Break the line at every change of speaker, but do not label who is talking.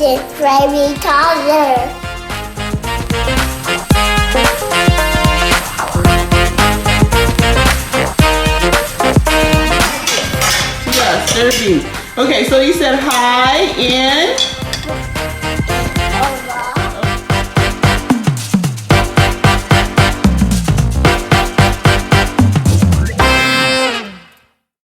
is very taller.
Yes, Irving. Okay, so he said hi in